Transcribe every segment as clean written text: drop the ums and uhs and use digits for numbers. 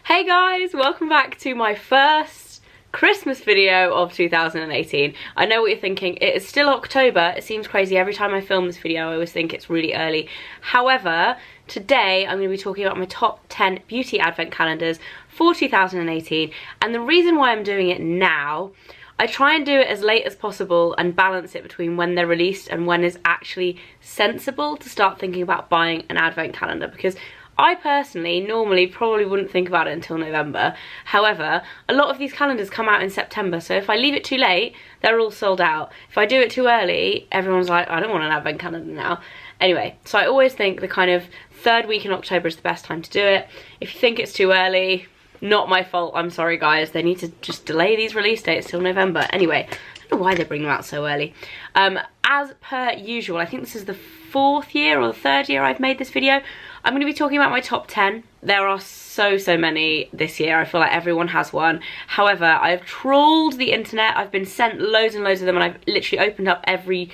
Hey guys, welcome back to my first Christmas video of 2018. I know what you're thinking, it is still October. It seems crazy. Every time I film this video I always think it's really early. However, today I'm going to be talking about my top 10 beauty advent calendars for 2018, and the reason why I'm doing it now, I try and do it as late as possible and balance it between when they're released and when is actually sensible to start thinking about buying an advent calendar, because I personally normally probably wouldn't think about it until November. However, a lot of these calendars come out in September, so if I leave it too late, they're all sold out. If I do it too early, everyone's like, I don't want an advent calendar now. Anyway, so I always think the kind of third week in October is the best time to do it. If you think it's too early, not my fault, I'm sorry guys. They need to just delay these release dates till November. Anyway, I don't know why they bring them out so early. As per usual, I think this is the fourth year or the third year I've made this video. I'm going to be talking about my top 10. There are so many this year. I feel like everyone has one. However, I've trawled the internet. I've been sent loads and loads of them, and I've literally opened up every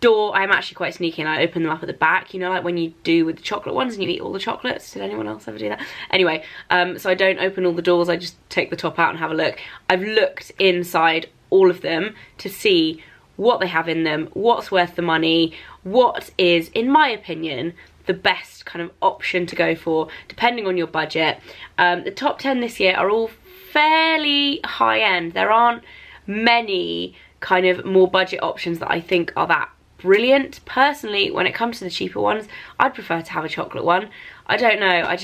door. I'm actually quite sneaky and I open them up at the back, you know, like when you do with the chocolate ones and you eat all the chocolates. Did anyone else ever do that? Anyway, so I don't open all the doors, I just take the top out and have a look. I've looked inside all of them to see what they have in them, what's worth the money, what is, in my opinion, the best kind of option to go for depending on your budget. The top 10 this year are all fairly high end. There aren't many kind of more budget options that I think are that brilliant. Personally, when it comes to the cheaper ones, I'd prefer to have a chocolate one. I don't know,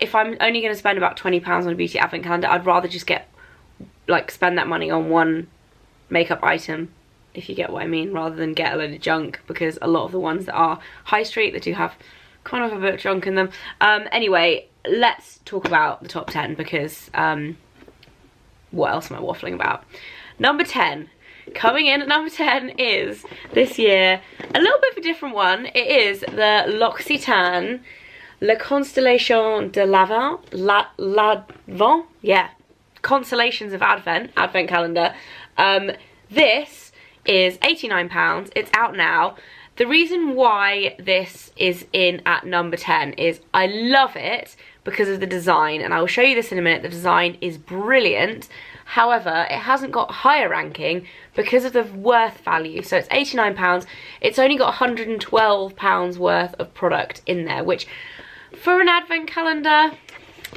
if I'm only going to spend about £20 on a beauty advent calendar, I'd rather just spend that money on one makeup item, if you get what I mean, rather than get a load of junk, because a lot of the ones that are high street, they do have kind of a bit of junk in them. Anyway, let's talk about the top 10, because what else am I waffling about? Number 10. Coming in at number 10 is, this year, a little bit of a different one. It is the Loccitane La Constellation de l'Advent, yeah, Constellations of Advent calendar. This is £89, it's out now. The reason why this is in at number 10 is I love it because of the design, and I will show you this in a minute. The design is brilliant. However, it hasn't got higher ranking because of the worth value. So it's £89, it's only got £112 worth of product in there, which for an advent calendar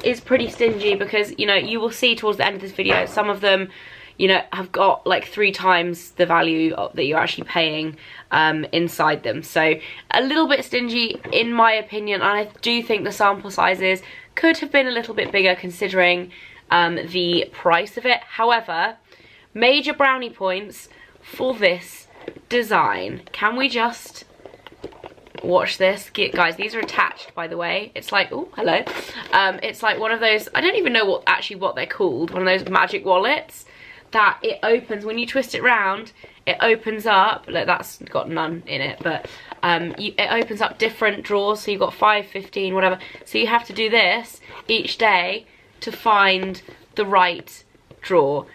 is pretty stingy, because, you know, you will see towards the end of this video, some of them, you know, have got like 3 times the value that you're actually paying inside them. So a little bit stingy in my opinion, and I do think the sample sizes could have been a little bit bigger considering the price of it. However, major brownie points for this design. Can we just watch this? Guys, these are attached, by the way. It's like, oh, hello. It's like one of those, I don't even know what they're called, one of those magic wallets that it opens when you twist it round. It opens up, look, that's got none in it, but it opens up different drawers, so you've got 5, 15, whatever. So you have to do this each day to find the right drawer.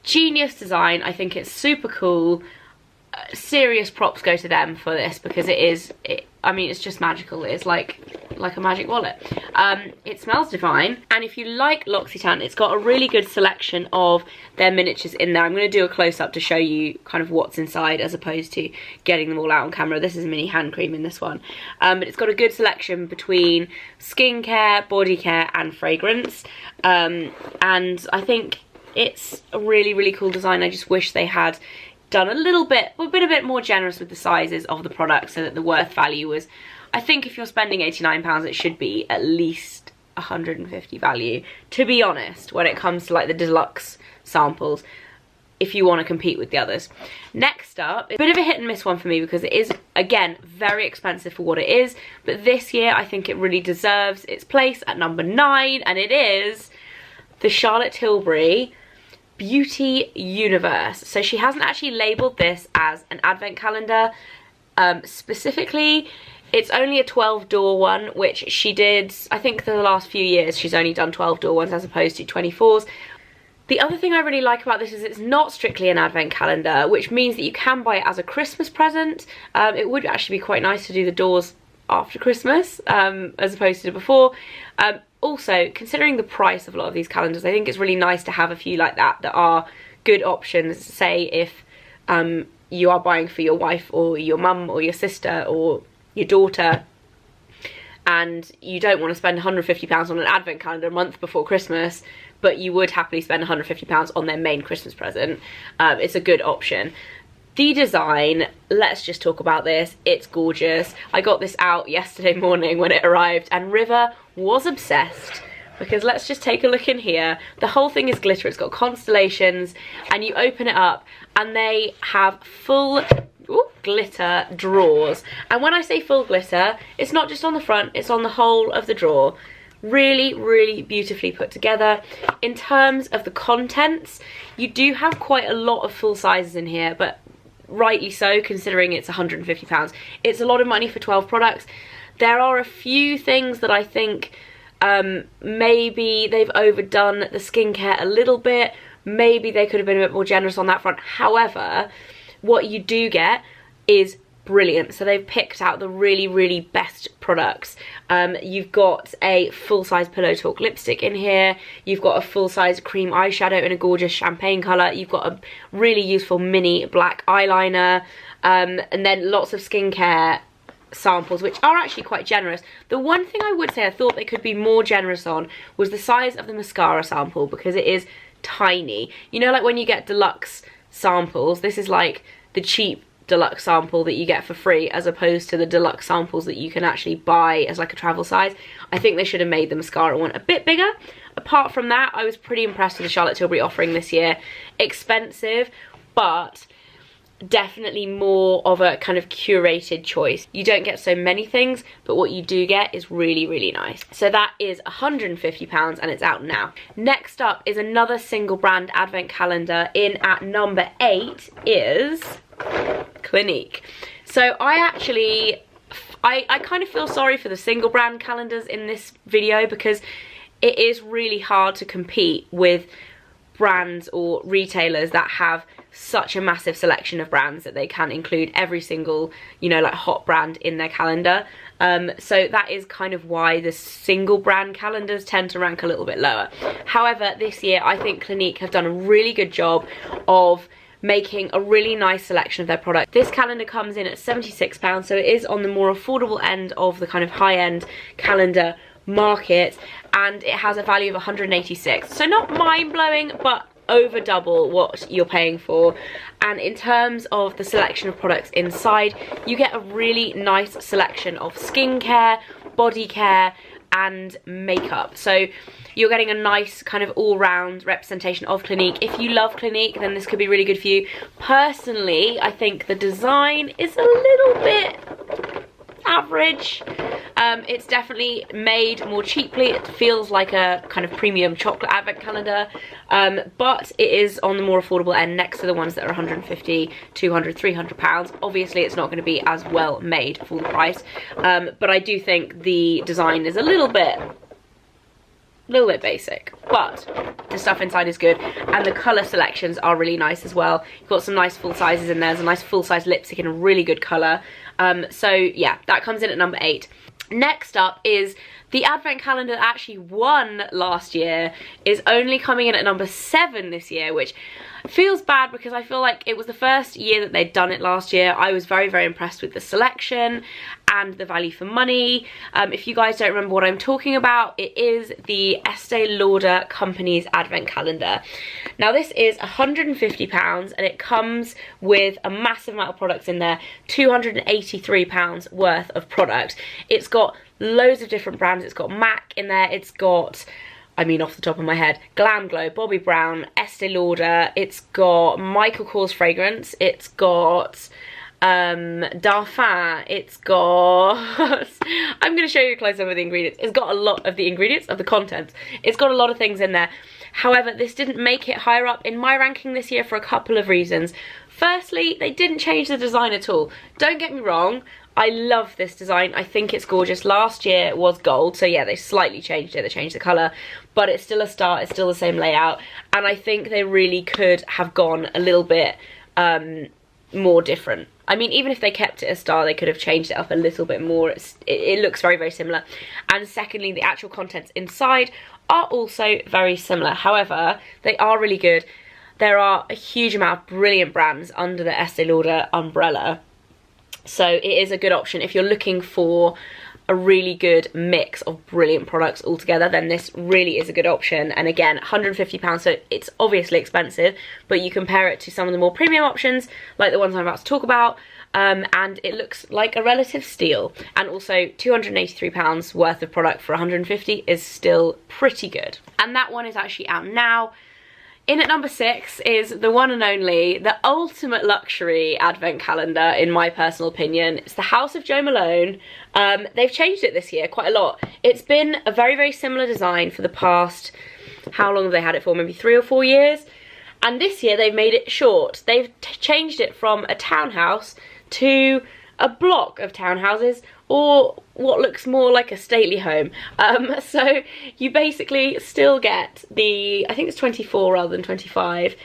Genius design. I think it's super cool. Serious props go to them for this, because I mean, it's just magical. It's like a magic wallet. It smells divine, and if you like Loccitane, it's got a really good selection of their miniatures in there. I'm going to do a close-up to show you kind of what's inside as opposed to getting them all out on camera. This is mini hand cream in this one, but it's got a good selection between skincare, body care and fragrance, and I think it's a really cool design. I just wish they had done a bit more generous with the sizes of the product, so that the worth value was, I think if you're spending £89, it should be at least 150 value, to be honest, when it comes to like the deluxe samples, if you want to compete with the others. Next up, a bit of a hit and miss one for me, because it is, again, very expensive for what it is, but this year I think it really deserves its place at number 9, and it is the Charlotte Tilbury Beauty Universe. So she hasn't actually labelled this as an advent calendar specifically. It's only a 12-door one, which she did, I think for the last few years she's only done 12-door ones as opposed to 24s. The other thing I really like about this is it's not strictly an advent calendar, which means that you can buy it as a Christmas present. It would actually be quite nice to do the doors after Christmas as opposed to before. also, considering the price of a lot of these calendars, I think it's really nice to have a few like that are good options. Say if you are buying for your wife or your mum or your sister or your daughter, and you don't want to spend £150 on an advent calendar a month before Christmas, but you would happily spend £150 on their main Christmas present, it's a good option. The design, let's just talk about this. It's gorgeous. I got this out yesterday morning when it arrived, and River was obsessed, because let's just take a look in here. The whole thing is glitter. It's got constellations, and you open it up and they have full glitter drawers. And when I say full glitter, it's not just on the front, it's on the whole of the drawer. Really, really beautifully put together. In terms of the contents, you do have quite a lot of full sizes in here, but rightly so, considering it's £150. It's a lot of money for 12 products. There are a few things that I think maybe they've overdone the skincare a little bit. Maybe they could have been a bit more generous on that front. However, what you do get is brilliant. So they've picked out the really, really best products. You've got a full-size Pillow Talk lipstick in here. You've got a full-size cream eyeshadow in a gorgeous champagne colour. You've got a really useful mini black eyeliner. And then lots of skincare samples, which are actually quite generous. The one thing I would say I thought they could be more generous on was the size of the mascara sample, because it is tiny. You know, like when you get deluxe samples, this is like the cheap deluxe sample that you get for free, as opposed to the deluxe samples that you can actually buy as like a travel size. I think they should have made the mascara one a bit bigger. Apart from that, I was pretty impressed with the Charlotte Tilbury offering this year. Expensive, but definitely more of a kind of curated choice. You don't get so many things, but what you do get is really, really nice. So that is £150 and it's out now. Next up is another single brand advent calendar. In at number 8 is Clinique. So I kind of feel sorry for the single brand calendars in this video, because it is really hard to compete with brands or retailers that have such a massive selection of brands that they can include every single, you know, like hot brand in their calendar. So that is kind of why the single brand calendars tend to rank a little bit lower. However, this year I think Clinique have done a really good job of making a really nice selection of their product. This calendar comes in at £76, so it is on the more affordable end of the kind of high-end calendar market, and it has a value of £186. So not mind-blowing, but over double what you're paying for. And in terms of the selection of products inside, you get a really nice selection of skincare, body care, and makeup. So you're getting a nice kind of all-round representation of Clinique. If you love Clinique, then this could be really good for you. Personally, I think the design is a little bit average. It's definitely made more cheaply. It feels like a kind of premium chocolate advent calendar, but it is on the more affordable end, next to the ones that are 150, 200, 300 pounds. Obviously it's not going to be as well made for the price, but I do think the design is a little bit basic, but the stuff inside is good, and the colour selections are really nice as well. You've got some nice full sizes in there. There's a nice full size lipstick in a really good colour. So yeah, that comes in at number 8. Next up is the advent calendar that actually won last year, is only coming in at number 7 this year, which feels bad because I feel like it was the first year that they'd done it last year. I was very, very impressed with the selection and the value for money. If you guys don't remember what I'm talking about, it is the Estee Lauder Company's advent calendar. Now this is £150 and it comes with a massive amount of products in there, £283 worth of product. It's got loads of different brands. It's got MAC in there, it's got, I mean off the top of my head, Glam Glow, Bobbi Brown, Estee Lauder, it's got Michael Kors fragrance, it's got Dauphin, it's got I'm going to show you a close-up of the ingredients. It's got a lot of the ingredients, of the content. It's got a lot of things in there. However, this didn't make it higher up in my ranking this year for a couple of reasons. Firstly, they didn't change the design at all. Don't get me wrong, I love this design. I think it's gorgeous. Last year it was gold, so yeah, they slightly changed it. They changed the colour, but it's still a star. It's still the same layout, and I think they really could have gone a little bit more different. I mean, even if they kept it a star, they could have changed it up a little bit more. It looks very, very similar. And secondly, the actual contents inside are also very similar. However, they are really good. There are a huge amount of brilliant brands under the Estee Lauder umbrella. So it is a good option if you're looking for a really good mix of brilliant products all together, then this really is a good option. And again, £150, so it's obviously expensive, but you compare it to some of the more premium options, like the ones I'm about to talk about, and it looks like a relative steal. And also £283 worth of product for £150 is still pretty good. And that one is actually out now. In at number 6 is the one and only, the ultimate luxury advent calendar, in my personal opinion. It's the House of Jo Malone. They've changed it this year quite a lot. It's been a very, very similar design for the past, how long have they had it for? Maybe 3 or 4 years. And this year they've made it short. They've changed it from a townhouse to a block of townhouses, or what looks more like a stately home. So you basically still get the, I think it's 24 rather than 25,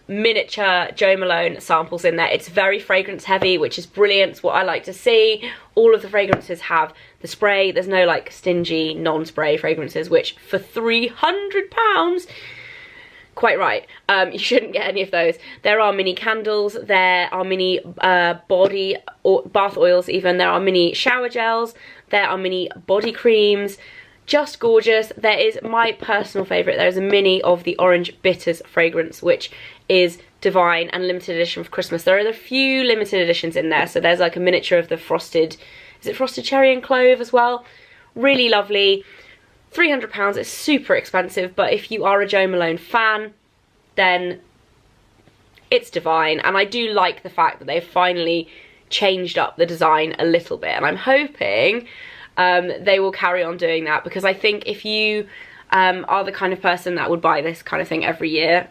miniature Jo Malone samples in there. It's very fragrance heavy, which is brilliant. It's what I like to see. All of the fragrances have the spray. There's no like stingy non-spray fragrances, which for £300, quite right, you shouldn't get any of those. There are mini candles, there are mini body or bath oils even, there are mini shower gels, there are mini body creams. Just gorgeous. There is my personal favourite, there is a mini of the Orange Bitters fragrance, which is divine and limited edition for Christmas. There are a few limited editions in there, so there's like a miniature of the frosted, is it frosted cherry and clove as well? Really lovely. £300, it's super expensive, but if you are a Jo Malone fan, then it's divine. And I do like the fact that they've finally changed up the design a little bit, and I'm hoping they will carry on doing that, because I think if you are the kind of person that would buy this kind of thing every year,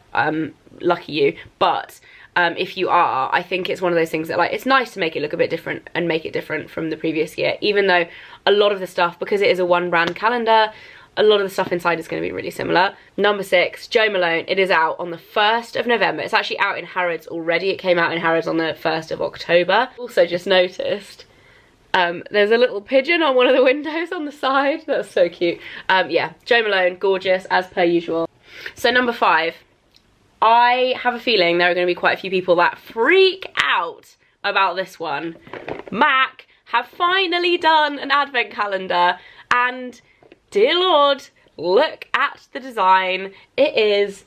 lucky you, but if you are, I think it's one of those things that, like, it's nice to make it look a bit different and make it different from the previous year, even though a lot of the stuff, because it is a one brand calendar, a lot of the stuff inside is going to be really similar. Number 6, Jo Malone. It is out on the 1st of November. It's actually out in Harrods already. It came out in Harrods on the 1st of October. Also just noticed there's a little pigeon on one of the windows on the side. That's so cute. Yeah, Jo Malone, gorgeous as per usual. So number 5. I have a feeling there are going to be quite a few people that freak out about this one. MAC have finally done an advent calendar, and dear Lord, look at the design. It is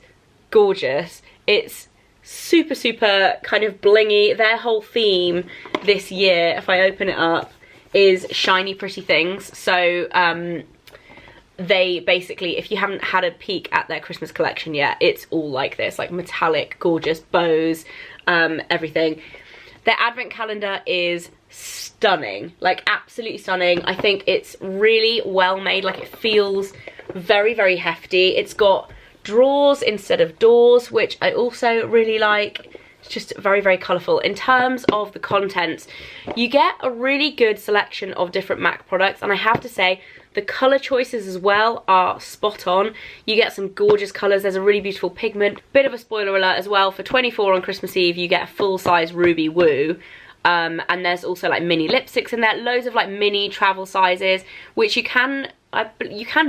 gorgeous. It's super, super kind of blingy. Their whole theme this year, if I open it up, is shiny, pretty things. So they basically, if you haven't had a peek at their Christmas collection yet, it's all like this, like metallic, gorgeous bows, everything. Their advent calendar is stunning, like absolutely stunning. I think it's really well made, like it feels very, very hefty. It's got drawers instead of doors, which I also really like. It's just very, very colourful. In terms of the contents, you get a really good selection of different MAC products, and I have to say the colour choices as well are spot on. You get some gorgeous colours. There's a really beautiful pigment. Bit of a spoiler alert as well, for 24 on Christmas Eve you get a full-size Ruby Woo. And there's also like mini lipsticks in there, loads of like mini travel sizes, which you can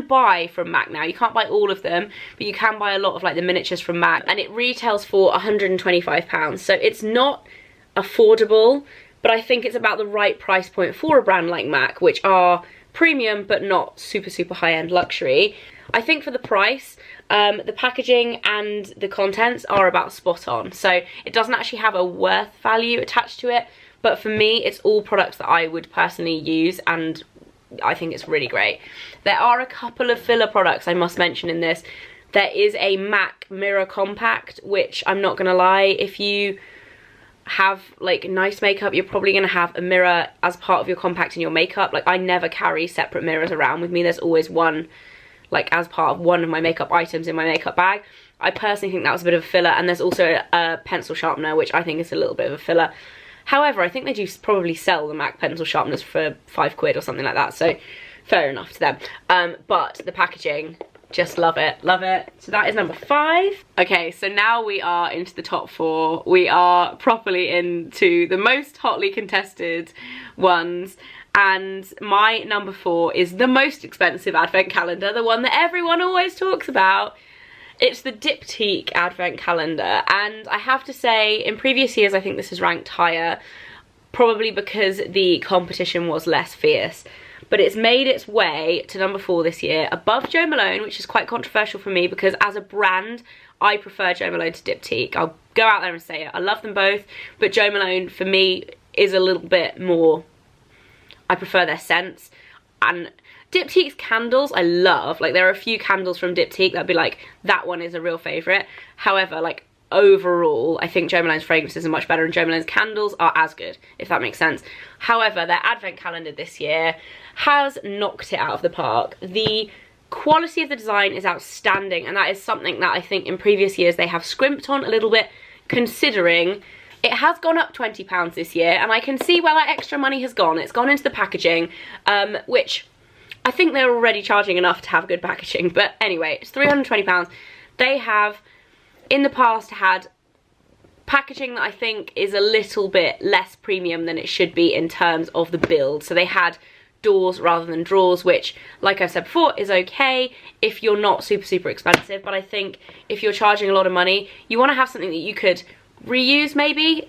buy from MAC now. You can't buy all of them, but you can buy a lot of like the miniatures from MAC, and it retails for £125. So it's not affordable, but I think it's about the right price point for a brand like MAC, which are premium but not super, super high-end luxury. I think for the price, the packaging and the contents are about spot on. So it doesn't actually have a worth value attached to it, but for me, it's all products that I would personally use, and I think it's really great. There are a couple of filler products I must mention in this. There is a MAC Mirror Compact, which I'm not gonna lie, if you have like nice makeup, you're probably gonna have a mirror as part of your compact in your makeup. Like, I never carry separate mirrors around with me. There's always one, like as part of one of my makeup items in my makeup bag. I personally think that was a bit of a filler, and there's also a pencil sharpener, which I think is a little bit of a filler. However, I think they do probably sell the MAC pencil sharpeners for £5 or something like that, so fair enough to them. But the packaging, Just love it, love it. So that is number 5. Okay, so now we are into the top 4. We are properly into the most hotly contested ones. And my number 4 is the most expensive advent calendar, the one that everyone always talks about. It's the Diptyque advent calendar, and I have to say, in previous years I think this is ranked higher, probably because the competition was less fierce. But it's made its way to number 4 this year, above Jo Malone, which is quite controversial for me because as a brand, I prefer Jo Malone to Diptyque. I'll go out there and say it. I love them both, but Jo Malone for me is a little bit more, I prefer their scents. And Diptyque's candles I love. Like, there are a few candles from Diptyque that'd be like, that one is a real favourite. However, like, overall, I think Jo Malone's fragrances are much better and Jo Malone's candles are as good, if that makes sense. However, their advent calendar this year has knocked it out of the park. The quality of the design is outstanding, and that is something that I think in previous years they have scrimped on a little bit, considering it has gone up £20 this year, and I can see where that extra money has gone. It's gone into the packaging, which I think they're already charging enough to have good packaging, but anyway, it's £320. They have in the past had packaging that I think is a little bit less premium than it should be in terms of the build. So they had doors rather than drawers, which, like I've said before, is okay if you're not super expensive. But I think if you're charging a lot of money, you want to have something that you could reuse maybe,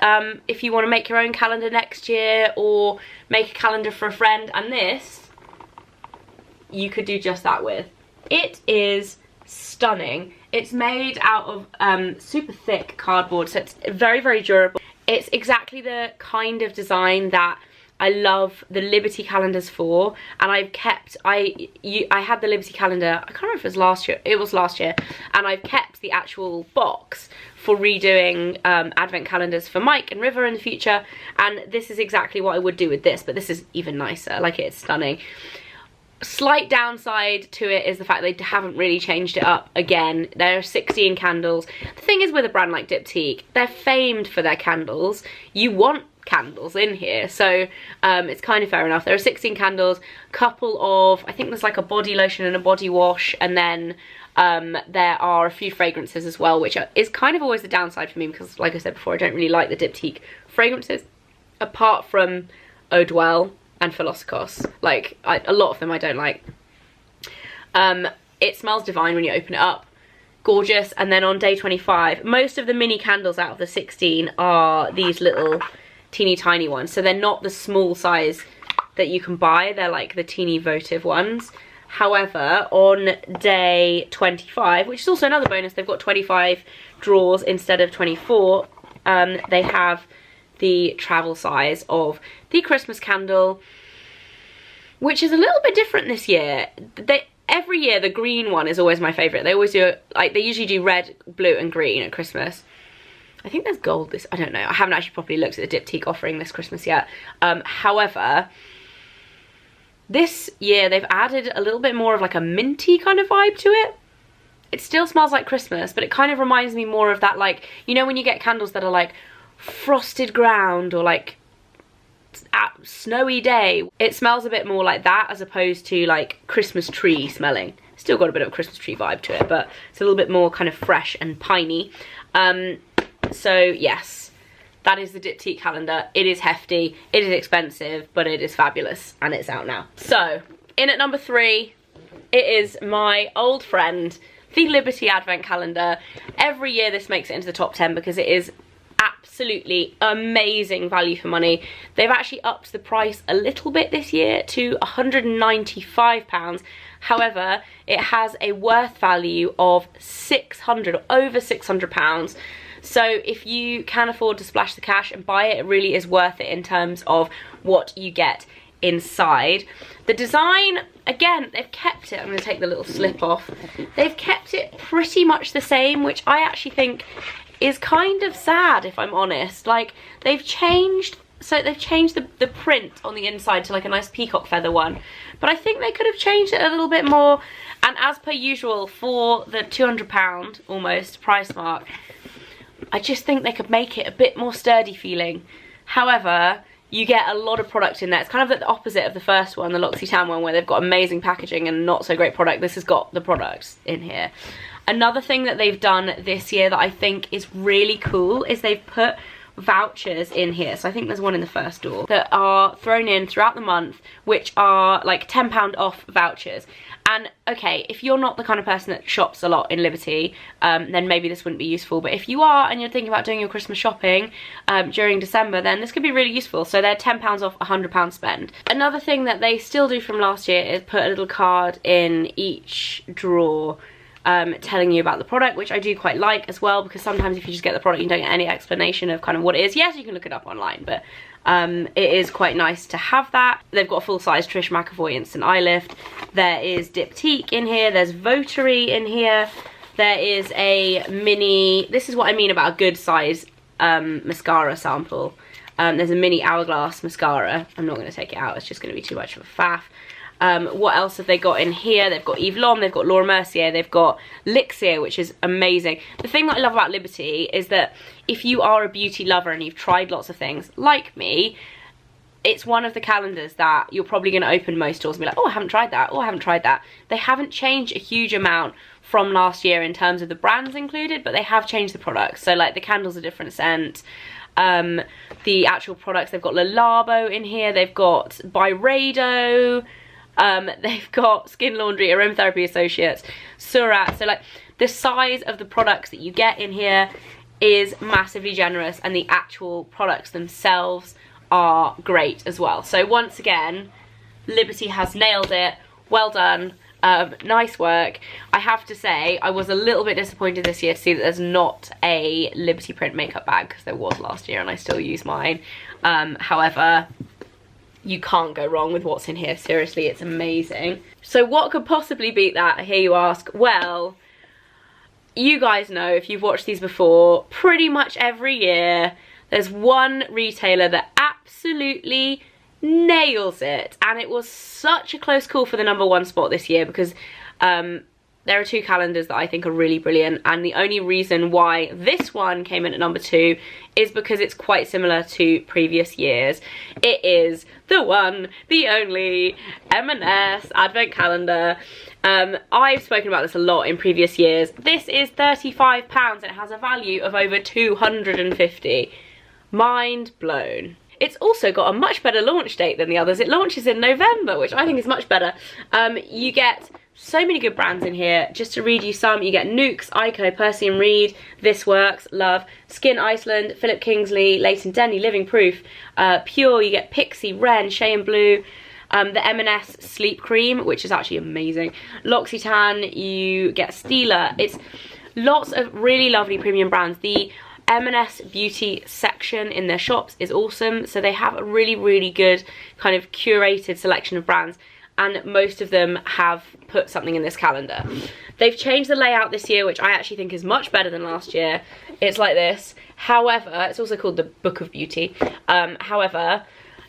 if you want to make your own calendar next year or make a calendar for a friend. And this, you could do just that with. It is stunning. It's made out of super thick cardboard, so it's very durable. It's exactly the kind of design that I love the Liberty calendars for, and I've kept, I had the Liberty calendar, I can't remember if it was last year, it was last year, and I've kept the actual box for redoing advent calendars for Mike and River in the future, and this is exactly what I would do with this, but this is even nicer. Like, it's stunning. Slight downside to it is the fact they haven't really changed it up again. There are 16 candles. The thing is, with a brand like Diptyque, they're famed for their candles. You want candles in here, so it's kind of fair enough. There are 16 candles, couple of, I think there's like a body lotion and a body wash, and then there are a few fragrances as well, which is kind of always the downside for me because, like I said before, I don't really like the Diptyque fragrances, apart from Eau Dwell and Philosopos. Like, a lot of them I don't like. It smells divine when you open it up. Gorgeous. And then on day 25, most of the mini candles out of the 16 are these little teeny tiny ones. So they're not the small size that you can buy. They're like the teeny votive ones. However, on day 25, which is also another bonus, they've got 25 drawers instead of 24. They have the travel size of the Christmas candle, which is a little bit different this year. Every year the green one is always my favourite. They always do, like, they usually do red, blue and green at Christmas. I think there's gold this, I don't know. I haven't actually properly looked at the Diptyque offering this Christmas yet. However, this year they've added a little bit more of like a minty kind of vibe to it. It still smells like Christmas, but it kind of reminds me more of that, like, you know when you get candles that are like frosted ground or like snowy day, it smells a bit more like that as opposed to like Christmas tree smelling. Still got a bit of a Christmas tree vibe to it, but it's a little bit more kind of fresh and piney. So yes, that is the Diptyque calendar. It is hefty, it is expensive, but it is fabulous, and it's out now. So in at number 3, it is my old friend, the Liberty Advent Calendar. Every year this makes it into the top 10 because it is absolutely amazing value for money. They've actually upped the price a little bit this year to £195. However, it has a worth value of over £600. So if you can afford to splash the cash and buy it, it really is worth it in terms of what you get inside. The design, again, they've kept it, I'm going to take the little slip off, they've kept it pretty much the same, which I actually think is kind of sad, if I'm honest. Like, they've changed, so they've changed the print on the inside to like a nice peacock feather one, but I think they could have changed it a little bit more. And as per usual, for the £200 almost price mark, I just think they could make it a bit more sturdy feeling. However, you get a lot of product in there. It's kind of the opposite of the first one, the Loccitane one, where they've got amazing packaging and not so great product. This has got the products in here. Another thing that they've done this year that I think is really cool is they've put vouchers in here. So I think there's one in the first door that are thrown in throughout the month, which are like £10 off vouchers. And okay, if you're not the kind of person that shops a lot in Liberty, then maybe this wouldn't be useful. But if you are and you're thinking about doing your Christmas shopping during December, then this could be really useful. So they're £10 off £100 spend. Another thing that they still do from last year is put a little card in each drawer telling you about the product, which I do quite like as well, because sometimes if you just get the product you don't get any explanation of kind of what it is. Yes, you can look it up online, but it is quite nice to have that. They've got a full-size Trish McAvoy Instant Eye Lift. There is Diptyque in here. There's Votary in here. There is a mini, this is what I mean about a good size mascara sample. There's a mini Hourglass mascara. I'm not going to take it out, it's just going to be too much of a faff. What else have they got in here? They've got Yves Lom, they've got Laura Mercier, they've got Lixir, which is amazing. The thing that I love about Liberty is that if you are a beauty lover and you've tried lots of things, like me, it's one of the calendars that you're probably going to open most stores and be like, oh, I haven't tried that, oh, I haven't tried that. They haven't changed a huge amount from last year in terms of the brands included, but they have changed the products. So like the candle's a different scent. The actual products, they've got Le Labo in here, they've got Byredo, they've got Skin Laundry, Aromatherapy Associates, Surat. So like the size of the products that you get in here is massively generous, and the actual products themselves are great as well. So once again, Liberty has nailed it. Well done. Nice work. I have to say, I was a little bit disappointed this year to see that there's not a Liberty print makeup bag, because there was last year and I still use mine. However, you can't go wrong with what's in here. Seriously, it's amazing. So what could possibly beat that, I hear you ask? Well, you guys know, if you've watched these before, pretty much every year there's one retailer that absolutely nails it, and it was such a close call for the #1 spot this year, because there are two calendars that I think are really brilliant, and the only reason why this one came in at #2 is because it's quite similar to previous years. It is the one, the only M&S Advent Calendar. I've spoken about this a lot in previous years. This is £35 and it has a value of over 250. Mind blown. It's also got a much better launch date than the others. It launches in November, which I think is much better. You get so many good brands in here. Just to read you some, you get Nukes, Ico, Percy and Reed, This Works, Love, Skin Iceland, Philip Kingsley, Leighton Denny, Living Proof, Pure, you get Pixie, Ren, Shea and Blue, the M&S Sleep Cream, which is actually amazing, Loccitane, you get Stila. It's lots of really lovely premium brands. The M&S beauty section in their shops is awesome, so they have a really, really good kind of curated selection of brands, and most of them have put something in this calendar. They've changed the layout this year, which I actually think is much better than last year. It's like this. However, it's also called the Book of Beauty. However,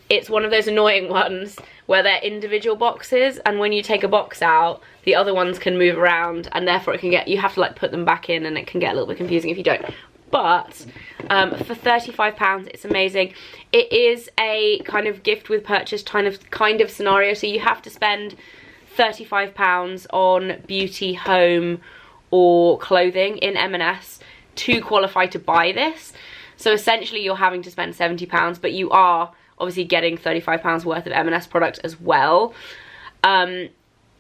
it's one of those annoying ones where they're individual boxes, and when you take a box out, the other ones can move around, and therefore it can get, you have to like put them back in, and it can get a little bit confusing if you don't. But for £35, it's amazing. It is a kind of gift with purchase kind of scenario, so you have to spend £35 on beauty, home or clothing in M&S to qualify to buy this. So essentially you're having to spend £70, but you are obviously getting £35 worth of M&S product as well.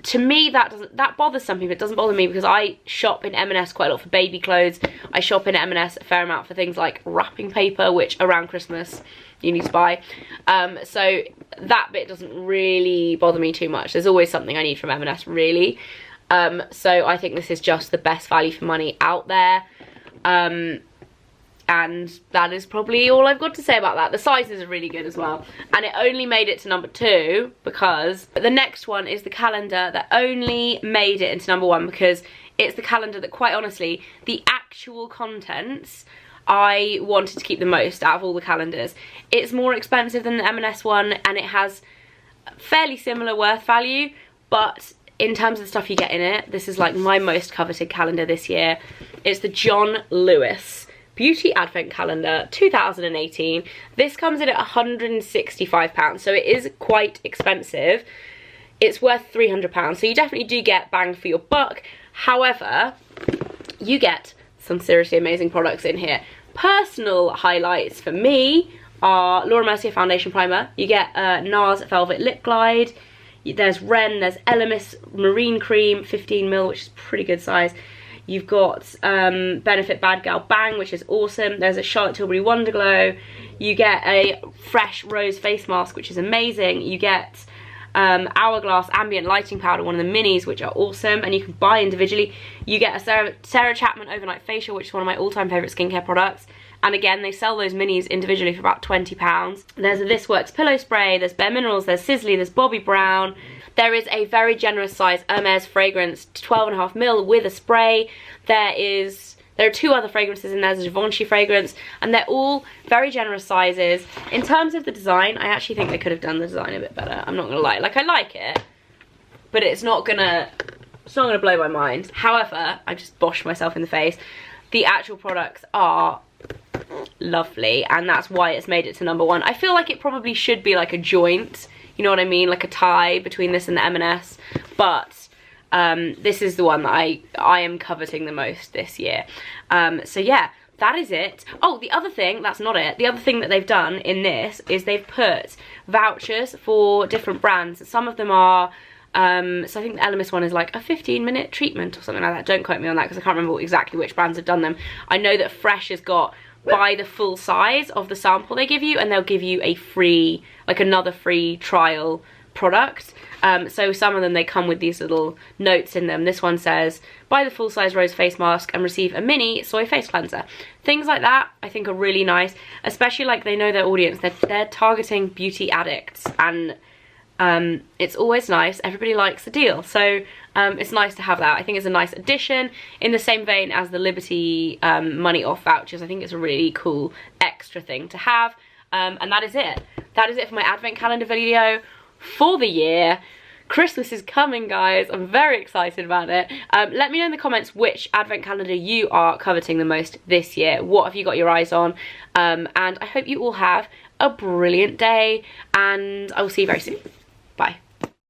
To me, that bothers some people. It doesn't bother me because I shop in M&S quite a lot for baby clothes. I shop in M&S a fair amount for things like wrapping paper, which around Christmas you need to buy. So that bit doesn't really bother me too much. There's always something I need from M&S, really. So I think this is just the best value for money out there. And that is probably all I've got to say about that. The sizes are really good as well. And it only made it to #2 because the next one is the calendar that only made it into #1 because it's the calendar that, quite honestly, the actual contents I wanted to keep the most out of all the calendars. It's more expensive than the M&S one, and it has fairly similar worth value, but in terms of the stuff you get in it, this is like my most coveted calendar this year. It's the John Lewis Beauty Advent Calendar 2018. This comes in at £165, so it is quite expensive. It's worth £300, so you definitely do get bang for your buck. However, you get some seriously amazing products in here. Personal highlights for me are Laura Mercier Foundation Primer. You get NARS Velvet Lip Glide. There's Ren, there's Elemis Marine Cream, 15ml, which is pretty good size. You've got Benefit Bad Gal Bang, which is awesome. There's a Charlotte Tilbury Wonder Glow. You get a Fresh Rose Face Mask, which is amazing. You get Hourglass Ambient Lighting Powder, one of the minis, which are awesome, and you can buy individually. You get a Sarah Chapman Overnight Facial, which is one of my all-time favourite skincare products. And again, they sell those minis individually for about £20. There's a This Works Pillow Spray, there's Bare Minerals, there's Sisley, there's Bobbi Brown. There is a very generous size Hermes fragrance, 12.5ml with a spray. There are 2 other fragrances in there. There's a Givenchy fragrance, and they're all very generous sizes. In terms of the design, I actually think they could have done the design a bit better. I'm not gonna lie. Like, I like it, but it's not gonna blow my mind. However, I just boshed myself in the face. The actual products are lovely, and that's why it's made it to #1. I feel like it probably should be like a joint, you know what I mean, like a tie between this and the M&S, but this is the one that I am coveting the most this year. So yeah, that is it. Oh, the other thing, that's not it. The other thing that they've done in this is they've put vouchers for different brands. Some of them are, so I think the Elemis one is like a 15-minute treatment or something like that. Don't quote me on that because I can't remember exactly which brands have done them. I know that Fresh has got buy the full size of the sample they give you, and they'll give you a free, like another free trial product. So some of them, they come with these little notes in them. This one says, buy the full size rose face mask and receive a mini soy face cleanser. Things like that I think are really nice, especially like they know their audience. They're targeting beauty addicts, and it's always nice. Everybody likes a deal, so it's nice to have that. I think it's a nice addition in the same vein as the Liberty money off vouchers. I think it's a really cool extra thing to have. And that is it. That is it for my advent calendar video for the year. Christmas is coming, guys. I'm very excited about it. Let me know in the comments which advent calendar you are coveting the most this year. What have you got your eyes on? And I hope you all have a brilliant day, and I will see you very soon. Bye.